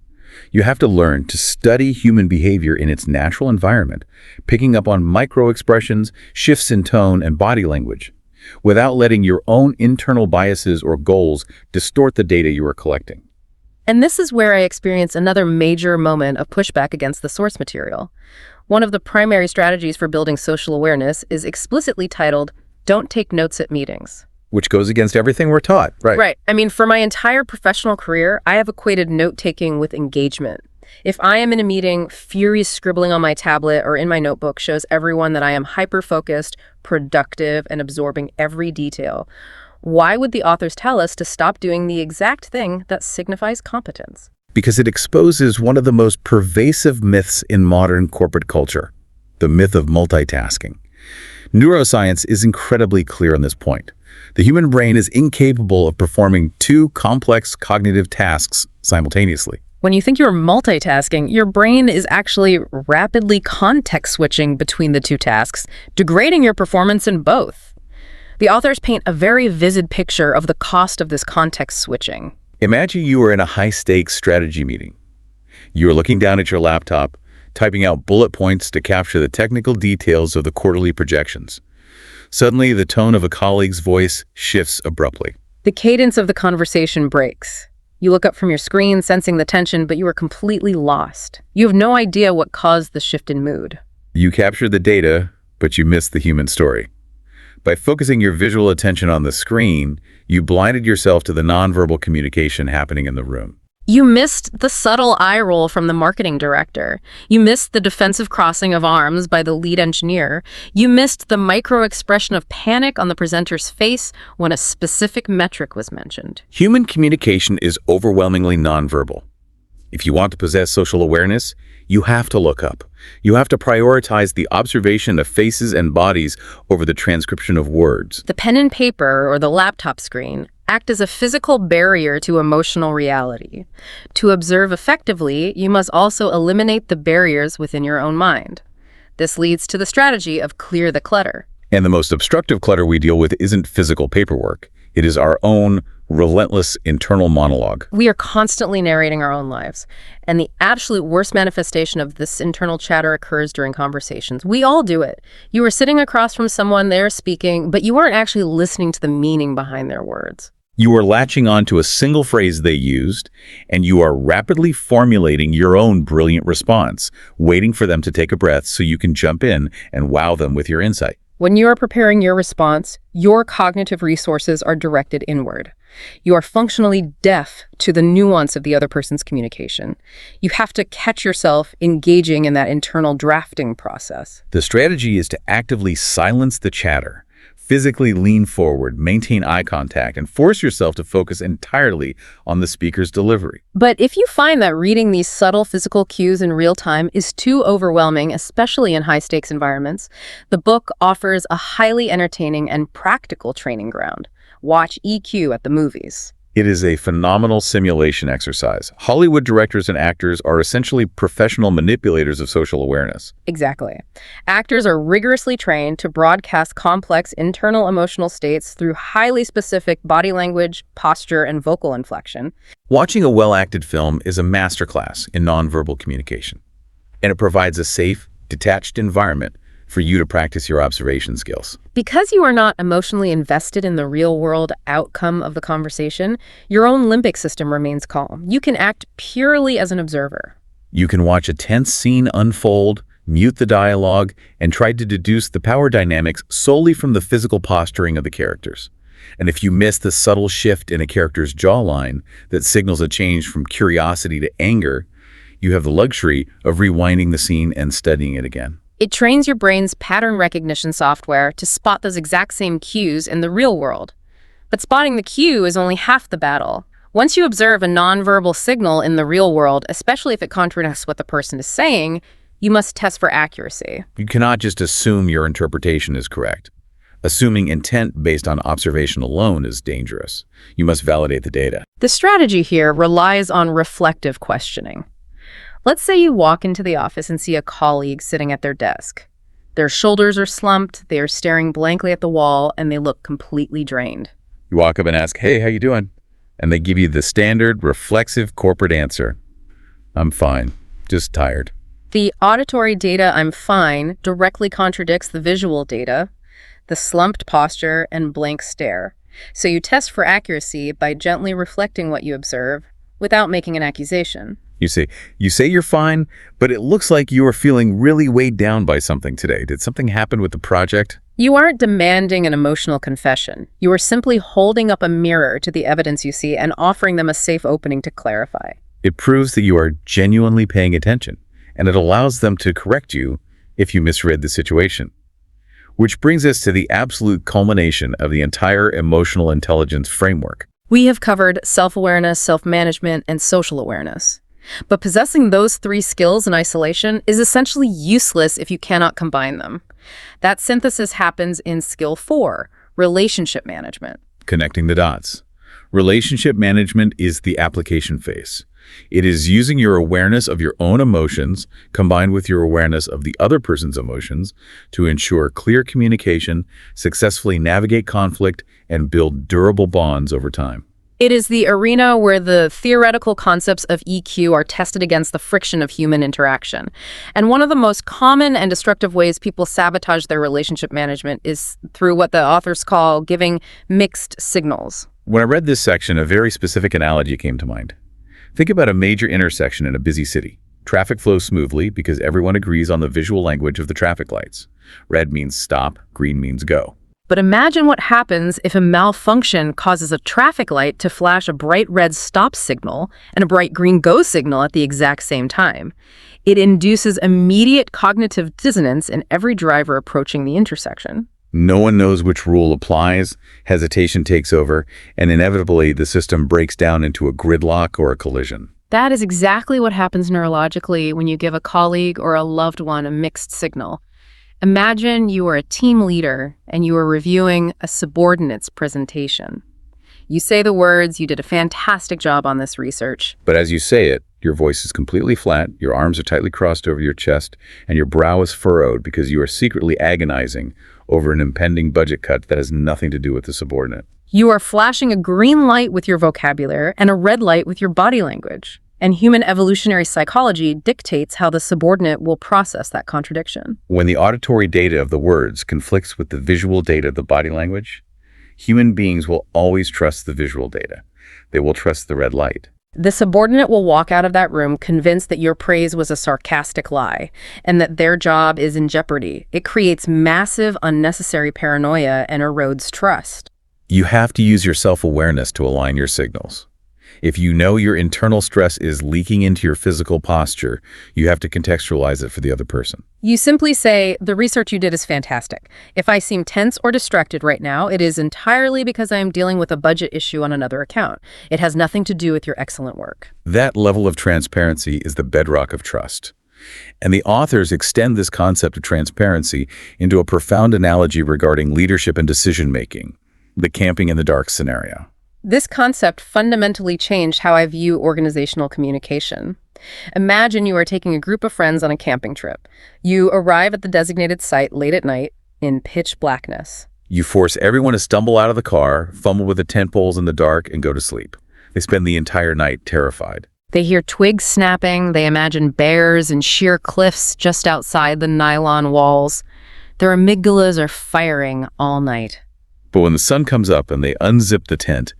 You have to learn to study human behavior in its natural environment, picking up on micro-expressions, shifts in tone, and body language, without letting your own internal biases or goals distort the data you are collecting. And this is where I experience another major moment of pushback against the source material. One of the primary strategies for building social awareness is explicitly titled, "Don't take notes at meetings." Which goes against everything we're taught, right? Right. I mean, for my entire professional career, I have equated note-taking with engagement. If I am in a meeting, furious scribbling on my tablet or in my notebook shows everyone that I am hyper-focused, productive, and absorbing every detail. Why would the authors tell us to stop doing the exact thing that signifies competence? Because it exposes one of the most pervasive myths in modern corporate culture, the myth of multitasking. Neuroscience is incredibly clear on this point. The human brain is incapable of performing 2 complex cognitive tasks simultaneously. When you think you're multitasking, your brain is actually rapidly context switching between the 2 tasks, degrading your performance in both. The authors paint a very vivid picture of the cost of this context switching. Imagine you are in a high-stakes strategy meeting. You are looking down at your laptop, typing out bullet points to capture the technical details of the quarterly projections. Suddenly, the tone of a colleague's voice shifts abruptly. The cadence of the conversation breaks. You look up from your screen, sensing the tension, but you are completely lost. You have no idea what caused the shift in mood. You capture the data, but you miss the human story. By focusing your visual attention on the screen, you blinded yourself to the nonverbal communication happening in the room. You missed the subtle eye roll from the marketing director. You missed the defensive crossing of arms by the lead engineer. You missed the micro-expression of panic on the presenter's face when a specific metric was mentioned. Human communication is overwhelmingly nonverbal. If you want to possess social awareness, you have to look up. You have to prioritize the observation of faces and bodies over the transcription of words. The pen and paper or the laptop screen act as a physical barrier to emotional reality. To observe effectively, you must also eliminate the barriers within your own mind. This leads to the strategy of clear the clutter. And the most obstructive clutter we deal with isn't physical paperwork. It is our own relentless internal monologue. We are constantly narrating our own lives, and the absolute worst manifestation of this internal chatter occurs during conversations. We all do it. You are sitting across from someone, they're speaking, but you aren't actually listening to the meaning behind their words. You are latching on to a single phrase they used, and you are rapidly formulating your own brilliant response, waiting for them to take a breath so you can jump in and wow them with your insight. When you are preparing your response, your cognitive resources are directed inward. You are functionally deaf to the nuance of the other person's communication. You have to catch yourself engaging in that internal drafting process. The strategy is to actively silence the chatter, physically lean forward, maintain eye contact, and force yourself to focus entirely on the speaker's delivery. But if you find that reading these subtle physical cues in real time is too overwhelming, especially in high-stakes environments, the book offers a highly entertaining and practical training ground. Watch EQ at the movies. It is a phenomenal simulation exercise. Hollywood directors and actors are essentially professional manipulators of social awareness. Exactly. Actors are rigorously trained to broadcast complex internal emotional states through highly specific body language, posture, and vocal inflection. Watching a well-acted film is a masterclass in nonverbal communication, and it provides a safe, detached environment for you to practice your observation skills. Because you are not emotionally invested in the real-world outcome of the conversation, your own limbic system remains calm. You can act purely as an observer. You can watch a tense scene unfold, mute the dialogue, and try to deduce the power dynamics solely from the physical posturing of the characters. And if you miss the subtle shift in a character's jawline that signals a change from curiosity to anger, you have the luxury of rewinding the scene and studying it again. It trains your brain's pattern recognition software to spot those exact same cues in the real world. But spotting the cue is only half the battle. Once you observe a nonverbal signal in the real world, especially if it contradicts what the person is saying, you must test for accuracy. You cannot just assume your interpretation is correct. Assuming intent based on observation alone is dangerous. You must validate the data. The strategy here relies on reflective questioning. Let's say you walk into the office and see a colleague sitting at their desk. Their shoulders are slumped, they are staring blankly at the wall, and they look completely drained. You walk up and ask, "Hey, how you doing?" And they give you the standard reflexive corporate answer. "I'm fine, just tired." The auditory data, "I'm fine," directly contradicts the visual data, the slumped posture and blank stare. So you test for accuracy by gently reflecting what you observe without making an accusation. You say you're fine, but it looks like you are feeling really weighed down by something today. Did something happen with the project? You aren't demanding an emotional confession. You are simply holding up a mirror to the evidence you see and offering them a safe opening to clarify. It proves that you are genuinely paying attention, and it allows them to correct you if you misread the situation. Which brings us to the absolute culmination of the entire emotional intelligence framework. We have covered self-awareness, self-management, and social awareness. But possessing those three skills in isolation is essentially useless if you cannot combine them. That synthesis happens in skill 4, relationship management. Connecting the dots. Relationship management is the application phase. It is using your awareness of your own emotions combined with your awareness of the other person's emotions to ensure clear communication, successfully navigate conflict, and build durable bonds over time. It is the arena where the theoretical concepts of EQ are tested against the friction of human interaction. And one of the most common and destructive ways people sabotage their relationship management is through what the authors call giving mixed signals. When I read this section, a very specific analogy came to mind. Think about a major intersection in a busy city. Traffic flows smoothly because everyone agrees on the visual language of the traffic lights. Red means stop, green means go. But imagine what happens if a malfunction causes a traffic light to flash a bright red stop signal and a bright green go signal at the exact same time. It induces immediate cognitive dissonance in every driver approaching the intersection. No one knows which rule applies, hesitation takes over, and inevitably the system breaks down into a gridlock or a collision. That is exactly what happens neurologically when you give a colleague or a loved one a mixed signal. Imagine you are a team leader and you are reviewing a subordinate's presentation. You say the words, "You did a fantastic job on this research." But as you say it, your voice is completely flat, your arms are tightly crossed over your chest, and your brow is furrowed because you are secretly agonizing over an impending budget cut that has nothing to do with the subordinate. You are flashing a green light with your vocabulary and a red light with your body language. And human evolutionary psychology dictates how the subordinate will process that contradiction. When the auditory data of the words conflicts with the visual data of the body language, human beings will always trust the visual data. They will trust the red light. The subordinate will walk out of that room convinced that your praise was a sarcastic lie and that their job is in jeopardy. It creates massive, unnecessary paranoia and erodes trust. You have to use your self-awareness to align your signals. If you know your internal stress is leaking into your physical posture, you have to contextualize it for the other person. You simply say, the research you did is fantastic. If I seem tense or distracted right now, it is entirely because I am dealing with a budget issue on another account. It has nothing to do with your excellent work. That level of transparency is the bedrock of trust. And the authors extend this concept of transparency into a profound analogy regarding leadership and decision-making, the camping in the dark scenario. This concept fundamentally changed how I view organizational communication. Imagine you are taking a group of friends on a camping trip. You arrive at the designated site late at night in pitch blackness. You force everyone to stumble out of the car, fumble with the tent poles in the dark, and go to sleep. They spend the entire night terrified. They hear twigs snapping, they imagine bears and sheer cliffs just outside the nylon walls. Their amygdalas are firing all night. But when the sun comes up and they unzip the tent,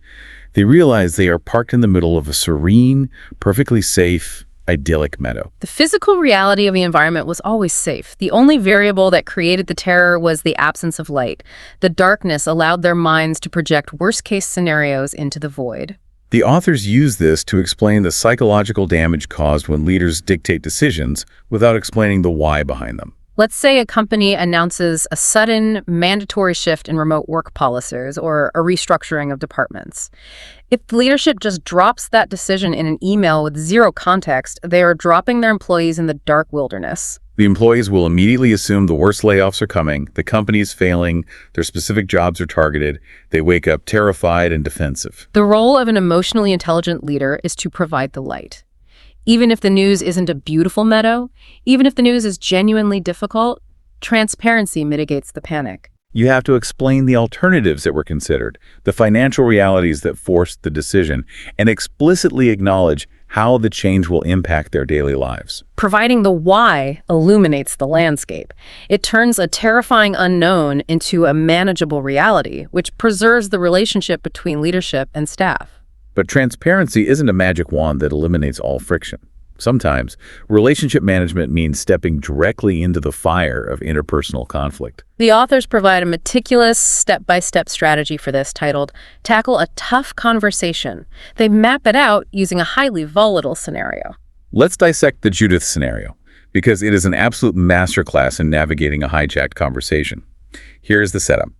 they realize they are parked in the middle of a serene, perfectly safe, idyllic meadow. The physical reality of the environment was always safe. The only variable that created the terror was the absence of light. The darkness allowed their minds to project worst-case scenarios into the void. The authors use this to explain the psychological damage caused when leaders dictate decisions without explaining the why behind them. Let's say a company announces a sudden mandatory shift in remote work policies or a restructuring of departments. If the leadership just drops that decision in an email with zero context, they are dropping their employees in the dark wilderness. The employees will immediately assume the worst layoffs are coming, the company is failing, their specific jobs are targeted. They wake up terrified and defensive. The role of an emotionally intelligent leader is to provide the light. Even if the news isn't a beautiful meadow, even if the news is genuinely difficult, transparency mitigates the panic. You have to explain the alternatives that were considered, the financial realities that forced the decision, and explicitly acknowledge how the change will impact their daily lives. Providing the why illuminates the landscape. It turns a terrifying unknown into a manageable reality, which preserves the relationship between leadership and staff. But transparency isn't a magic wand that eliminates all friction. Sometimes, relationship management means stepping directly into the fire of interpersonal conflict. The authors provide a meticulous, step-by-step strategy for this, titled, Tackle a Tough Conversation. They map it out using a highly volatile scenario. Let's dissect the Judith scenario, because it is an absolute masterclass in navigating a hijacked conversation. Here's the setup.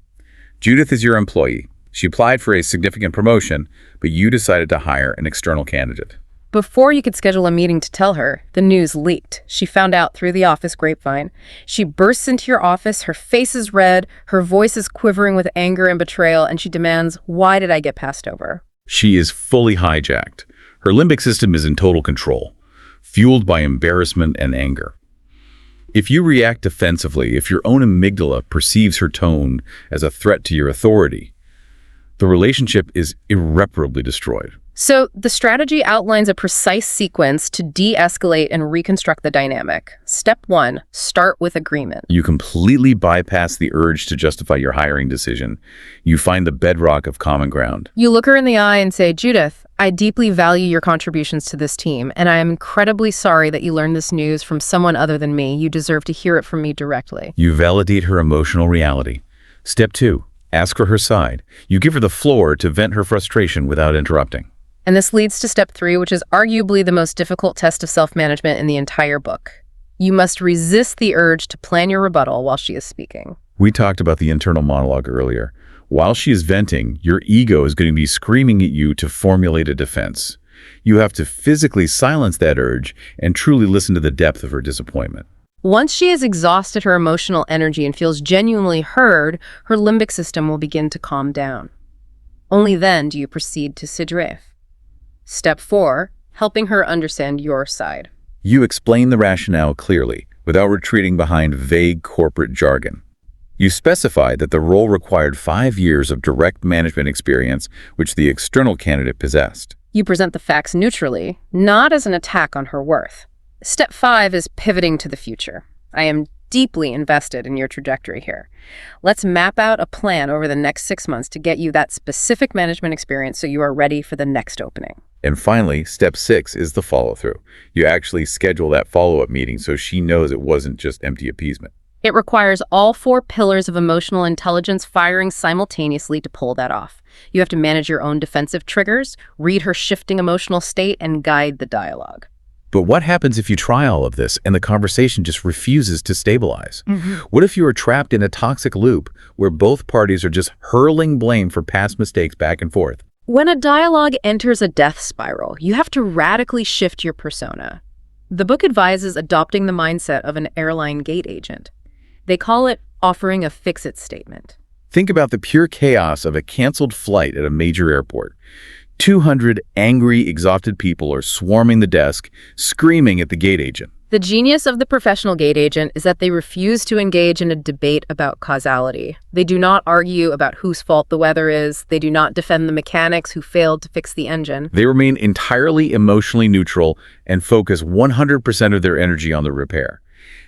Judith is your employee. She applied for a significant promotion, but you decided to hire an external candidate. Before you could schedule a meeting to tell her, the news leaked. She found out through the office grapevine. She bursts into your office, her face is red, her voice is quivering with anger and betrayal, and she demands, "Why did I get passed over?" She is fully hijacked. Her limbic system is in total control, fueled by embarrassment and anger. If you react defensively, if your own amygdala perceives her tone as a threat to your authority, the relationship is irreparably destroyed. So the strategy outlines a precise sequence to de-escalate and reconstruct the dynamic. Step 1, start with agreement. You completely bypass the urge to justify your hiring decision. You find the bedrock of common ground. You look her in the eye and say, "Judith, I deeply value your contributions to this team, and I am incredibly sorry that you learned this news from someone other than me. You deserve to hear it from me directly." You validate her emotional reality. Step 2, ask for her side. You give her the floor to vent her frustration without interrupting. And this leads to step 3, which is arguably the most difficult test of self-management in the entire book. You must resist the urge to plan your rebuttal while she is speaking. We talked about the internal monologue earlier. While she is venting, your ego is going to be screaming at you to formulate a defense. You have to physically silence that urge and truly listen to the depth of her disappointment. Once she has exhausted her emotional energy and feels genuinely heard, her limbic system will begin to calm down. Only then do you proceed to Sidreif. Step 4, helping her understand your side. You explain the rationale clearly, without retreating behind vague corporate jargon. You specify that the role required 5 years of direct management experience, which the external candidate possessed. You present the facts neutrally, not as an attack on her worth. Step 5 is pivoting to the future. I am deeply invested in your trajectory here. Let's map out a plan over the next 6 months to get you that specific management experience so you are ready for the next opening. And finally, step 6 is the follow-through. You actually schedule that follow-up meeting so she knows it wasn't just empty appeasement. It requires all 4 pillars of emotional intelligence firing simultaneously to pull that off. You have to manage your own defensive triggers, read her shifting emotional state, and guide the dialogue. But what happens if you try all of this and the conversation just refuses to stabilize? What if you are trapped in a toxic loop where both parties are just hurling blame for past mistakes back and forth? When a dialogue enters a death spiral, you have to radically shift your persona. The book advises adopting the mindset of an airline gate agent. They call it offering a fix-it statement. Think about the pure chaos of a canceled flight at a major airport. 200 angry, exhausted people are swarming the desk, screaming at the gate agent. The genius of the professional gate agent is that they refuse to engage in a debate about causality. They do not argue about whose fault the weather is. They do not defend the mechanics who failed to fix the engine. They remain entirely emotionally neutral and focus 100% of their energy on the repair.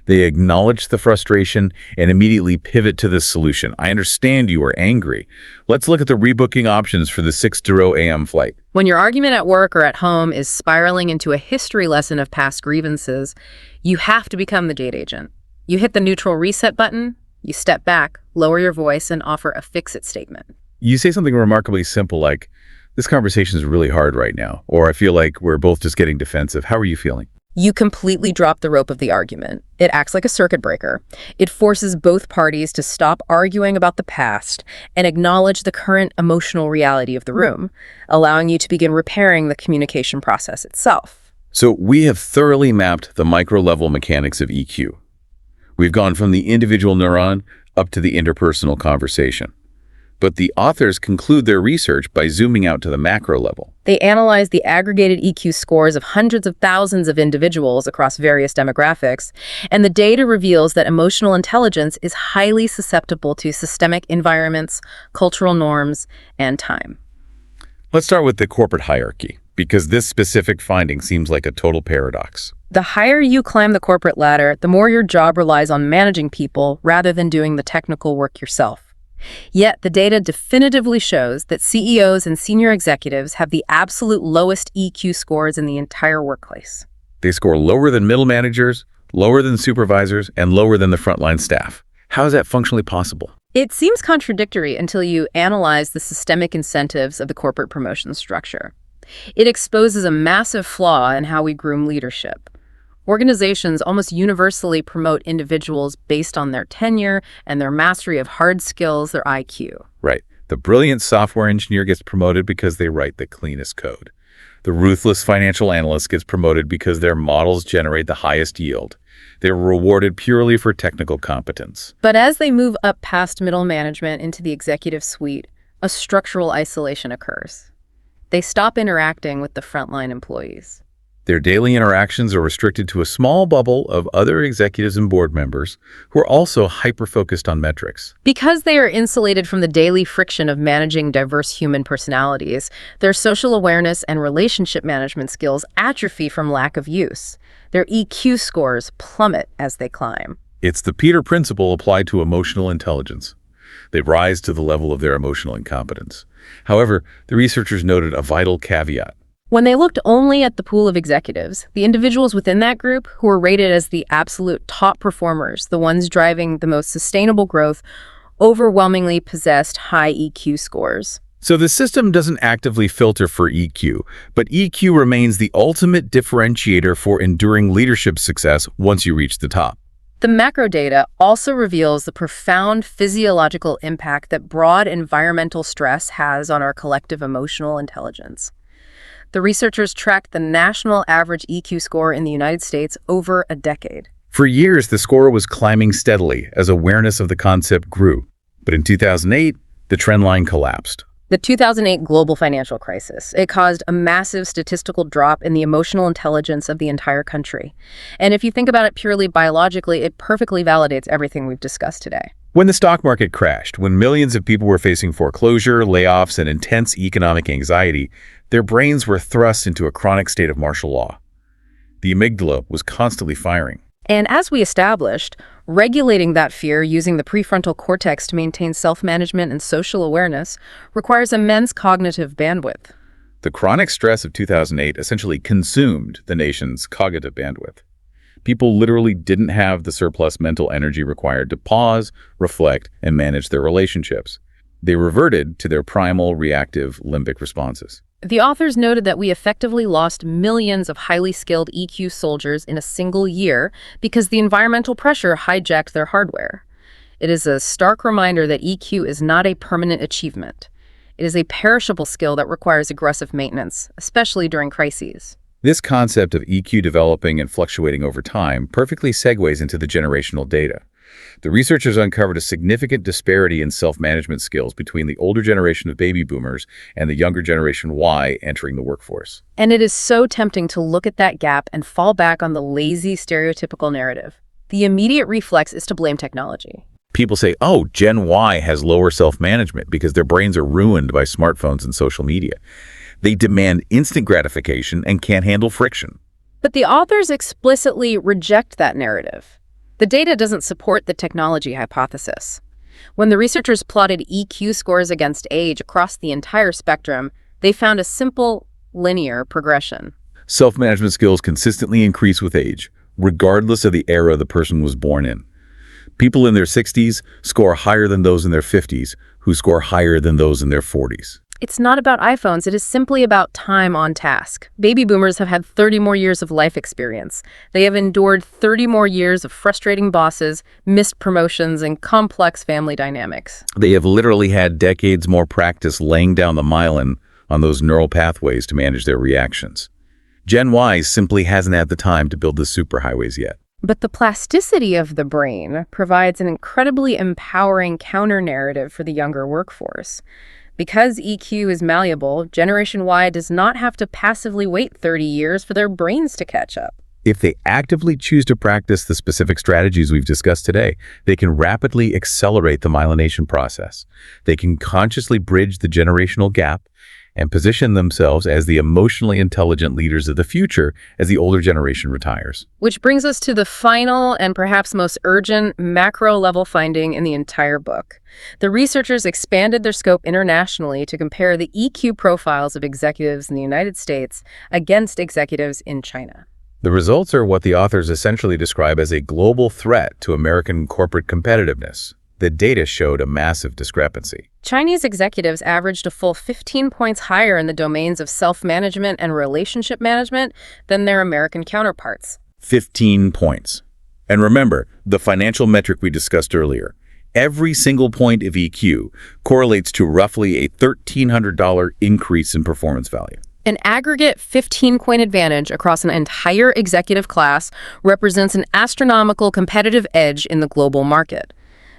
They acknowledge the frustration and immediately pivot to the solution. I understand you are angry. Let's look at the rebooking options for the 6:00 a.m. flight. When your argument at work or at home is spiraling into a history lesson of past grievances, you have to become the gate agent. You hit the neutral reset button, you step back, lower your voice, and offer a fix-it statement. You say something remarkably simple like, "This conversation is really hard right now," or "I feel like we're both just getting defensive. How are you feeling?" You completely drop the rope of the argument. It acts like a circuit breaker. It forces both parties to stop arguing about the past and acknowledge the current emotional reality of the room, allowing you to begin repairing the communication process itself. So we have thoroughly mapped the micro-level mechanics of EQ. We've gone from the individual neuron up to the interpersonal conversation. But the authors conclude their research by zooming out to the macro level. They analyze the aggregated EQ scores of hundreds of thousands of individuals across various demographics, and the data reveals that emotional intelligence is highly susceptible to systemic environments, cultural norms, and time. Let's start with the corporate hierarchy, because this specific finding seems like a total paradox. The higher you climb the corporate ladder, the more your job relies on managing people rather than doing the technical work yourself. Yet, the data definitively shows that CEOs and senior executives have the absolute lowest EQ scores in the entire workplace. They score lower than middle managers, lower than supervisors, and lower than the frontline staff. How is that functionally possible? It seems contradictory until you analyze the systemic incentives of the corporate promotion structure. It exposes a massive flaw in how we groom leadership. Organizations almost universally promote individuals based on their tenure and their mastery of hard skills, their IQ. Right. The brilliant software engineer gets promoted because they write the cleanest code. The ruthless financial analyst gets promoted because their models generate the highest yield. They're rewarded purely for technical competence. But as they move up past middle management into the executive suite, a structural isolation occurs. They stop interacting with the frontline employees. Their daily interactions are restricted to a small bubble of other executives and board members who are also hyper-focused on metrics. Because they are insulated from the daily friction of managing diverse human personalities, their social awareness and relationship management skills atrophy from lack of use. Their EQ scores plummet as they climb. It's the Peter Principle applied to emotional intelligence. They rise to the level of their emotional incompetence. However, the researchers noted a vital caveat. When they looked only at the pool of executives, the individuals within that group who were rated as the absolute top performers, the ones driving the most sustainable growth, overwhelmingly possessed high EQ scores. So the system doesn't actively filter for EQ, but EQ remains the ultimate differentiator for enduring leadership success once you reach the top. The macro data also reveals the profound physiological impact that broad environmental stress has on our collective emotional intelligence. The researchers tracked the national average EQ score in the United States over a decade. For years, the score was climbing steadily as awareness of the concept grew. But in 2008, the trend line collapsed. The 2008 global financial crisis, it caused a massive statistical drop in the emotional intelligence of the entire country. And if you think about it purely biologically, it perfectly validates everything we've discussed today. When the stock market crashed, when millions of people were facing foreclosure, layoffs, and intense economic anxiety, their brains were thrust into a chronic state of martial law. The amygdala was constantly firing. And as we established, Regulating that fear using the prefrontal cortex to maintain self-management and social awareness requires immense cognitive bandwidth. The chronic stress of 2008 essentially consumed the nation's cognitive bandwidth. People literally didn't have the surplus mental energy required to pause, reflect, and manage their relationships. They reverted to their primal reactive limbic responses. The authors noted that we effectively lost millions of highly skilled EQ soldiers in a single year because the environmental pressure hijacked their hardware. It is a stark reminder that EQ is not a permanent achievement. It is a perishable skill that requires aggressive maintenance, especially during crises. This concept of EQ developing and fluctuating over time perfectly segues into the generational data. The researchers uncovered a significant disparity in self-management skills between the older generation of baby boomers and the younger generation Y entering the workforce. And it is so tempting to look at that gap and fall back on the lazy, stereotypical narrative. The immediate reflex is to blame technology. People say, oh, Gen Y has lower self-management because their brains are ruined by smartphones and social media. They demand instant gratification and can't handle friction. But the authors explicitly reject that narrative. The data doesn't support the technology hypothesis. When the researchers plotted EQ scores against age across the entire spectrum, they found a simple, linear progression. Self-management skills consistently increase with age, regardless of the era the person was born in. People in their 60s score higher than those in their 50s, who score higher than those in their 40s. It's not about iPhones, it is simply about time on task. Baby boomers have had 30 more years of life experience. They have endured 30 more years of frustrating bosses, missed promotions, and complex family dynamics. They have literally had decades more practice laying down the myelin on those neural pathways to manage their reactions. Gen Y simply hasn't had the time to build the superhighways yet. But the plasticity of the brain provides an incredibly empowering counter-narrative for the younger workforce. Because EQ is malleable, Generation Y does not have to passively wait 30 years for their brains to catch up. If they actively choose to practice the specific strategies we've discussed today, they can rapidly accelerate the myelination process. They can consciously bridge the generational gap and position themselves as the emotionally intelligent leaders of the future as the older generation retires. Which brings us to the final and perhaps most urgent macro-level finding in the entire book. The researchers expanded their scope internationally to compare the EQ profiles of executives in the United States against executives in China. The results are what the authors essentially describe as a global threat to American corporate competitiveness. The data showed a massive discrepancy. Chinese executives averaged a full 15 points higher in the domains of self-management and relationship management than their American counterparts. 15 points. And remember, the financial metric we discussed earlier. Every single point of EQ correlates to roughly a $1,300 increase in performance value. An aggregate 15-point advantage across an entire executive class represents an astronomical competitive edge in the global market.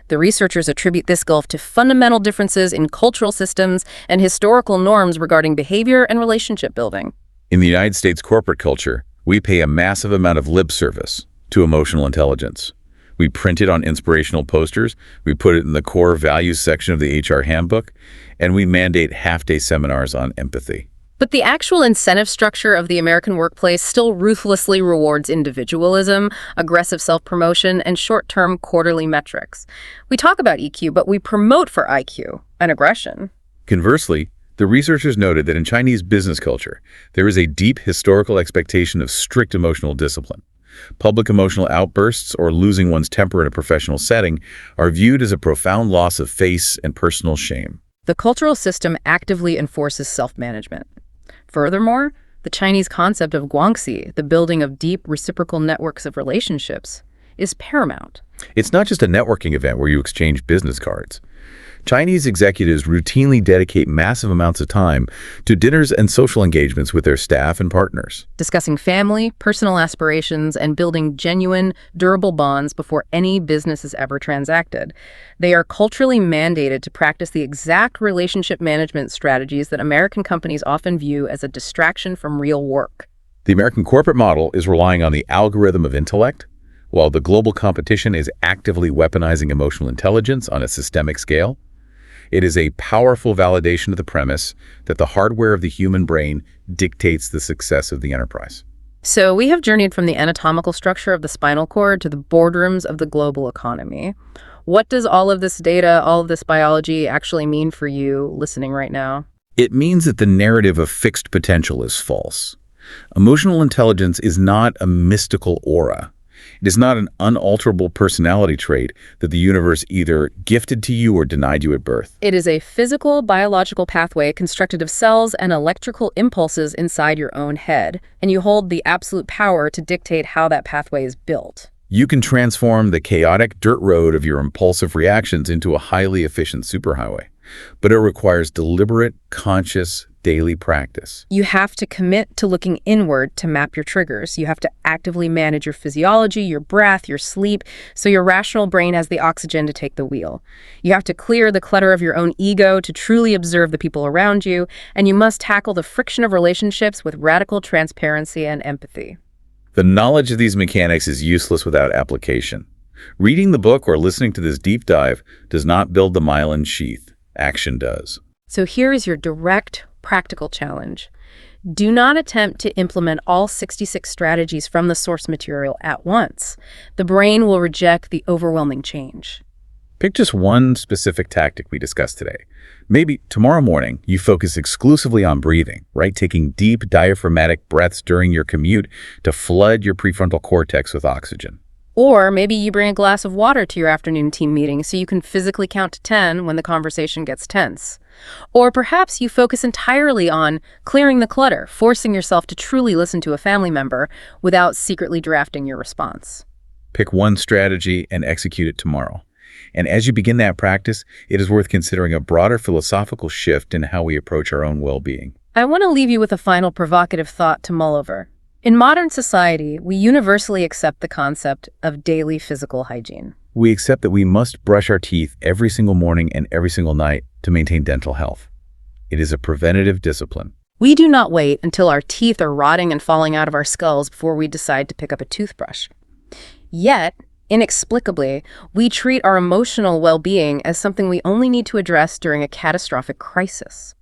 The researchers attribute this gulf to fundamental differences in cultural systems and historical norms regarding behavior and relationship building. In the United States corporate culture, we pay a massive amount of lip service to emotional intelligence. We print it on inspirational posters, we put it in the core values section of the HR handbook, and we mandate half-day seminars on empathy. But the actual incentive structure of the American workplace still ruthlessly rewards individualism, aggressive self-promotion, and short-term quarterly metrics. We talk about EQ, but we promote for IQ and aggression. Conversely, the researchers noted that in Chinese business culture, there is a deep historical expectation of strict emotional discipline. Public emotional outbursts or losing one's temper in a professional setting are viewed as a profound loss of face and personal shame. The cultural system actively enforces self-management. Furthermore, the Chinese concept of guangxi, the building of deep reciprocal networks of relationships, is paramount. It's not just a networking event where you exchange business cards. Chinese executives routinely dedicate massive amounts of time to dinners and social engagements with their staff and partners, Discussing family, personal aspirations, and building genuine, durable bonds before any business is ever transacted. They are culturally mandated to practice the exact relationship management strategies that American companies often view as a distraction from real work. The American corporate model is relying on the algorithm of intellect, while the global competition is actively weaponizing emotional intelligence on a systemic scale. It is a powerful validation of the premise that the hardware of the human brain dictates the success of the enterprise. So we have journeyed from the anatomical structure of the spinal cord to the boardrooms of the global economy. What does all of this data, all of this biology actually mean for you listening right now? It means that the narrative of fixed potential is false. Emotional intelligence is not a mystical aura. It is not an unalterable personality trait that the universe either gifted to you or denied you at birth. It is a physical, biological pathway constructed of cells and electrical impulses inside your own head, and you hold the absolute power to dictate how that pathway is built. You can transform the chaotic dirt road of your impulsive reactions into a highly efficient superhighway, but it requires deliberate, conscious, daily practice. You have to commit to looking inward to map your triggers. You have to actively manage your physiology, your breath, your sleep, so your rational brain has the oxygen to take the wheel. You have to clear the clutter of your own ego to truly observe the people around you, and you must tackle the friction of relationships with radical transparency and empathy. The knowledge of these mechanics is useless without application. Reading the book or listening to this deep dive does not build the myelin sheath. Action does. So here is your direct, practical challenge. Do not attempt to implement all 66 strategies from the source material at once. The brain will reject the overwhelming change. Pick just one specific tactic we discussed today. Maybe tomorrow morning you focus exclusively on breathing, right? Taking deep diaphragmatic breaths during your commute to flood your prefrontal cortex with oxygen. Or maybe you bring a glass of water to your afternoon team meeting so you can physically count to 10 when the conversation gets tense. Or perhaps you focus entirely on clearing the clutter, forcing yourself to truly listen to a family member without secretly drafting your response. Pick one strategy and execute it tomorrow. And as you begin that practice, it is worth considering a broader philosophical shift in how we approach our own well-being. I want to leave you with a final provocative thought to mull over. In modern society, we universally accept the concept of daily physical hygiene. We accept that we must brush our teeth every single morning and every single night to maintain dental health. It is a preventative discipline. We do not wait until our teeth are rotting and falling out of our skulls before we decide to pick up a toothbrush. Yet, inexplicably, we treat our emotional well-being as something we only need to address during a catastrophic crisis.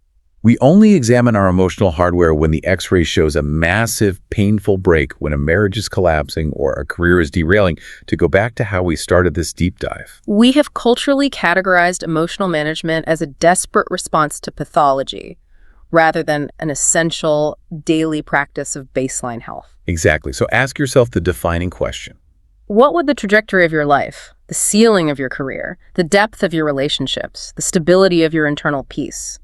We only examine our emotional hardware when the X-ray shows a massive, painful break, when a marriage is collapsing or a career is derailing, to go back to how we started this deep dive. We have culturally categorized emotional management as a desperate response to pathology, rather than an essential daily practice of baseline health. Exactly. So ask yourself the defining question. What would the trajectory of your life, the ceiling of your career, the depth of your relationships, the stability of your internal peace,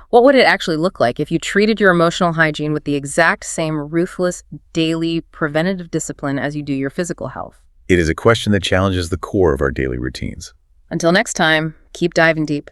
what would it actually look like if you treated your emotional hygiene with the exact same ruthless, daily, preventative discipline as you do your physical health? It is a question that challenges the core of our daily routines. Until next time, keep diving deep.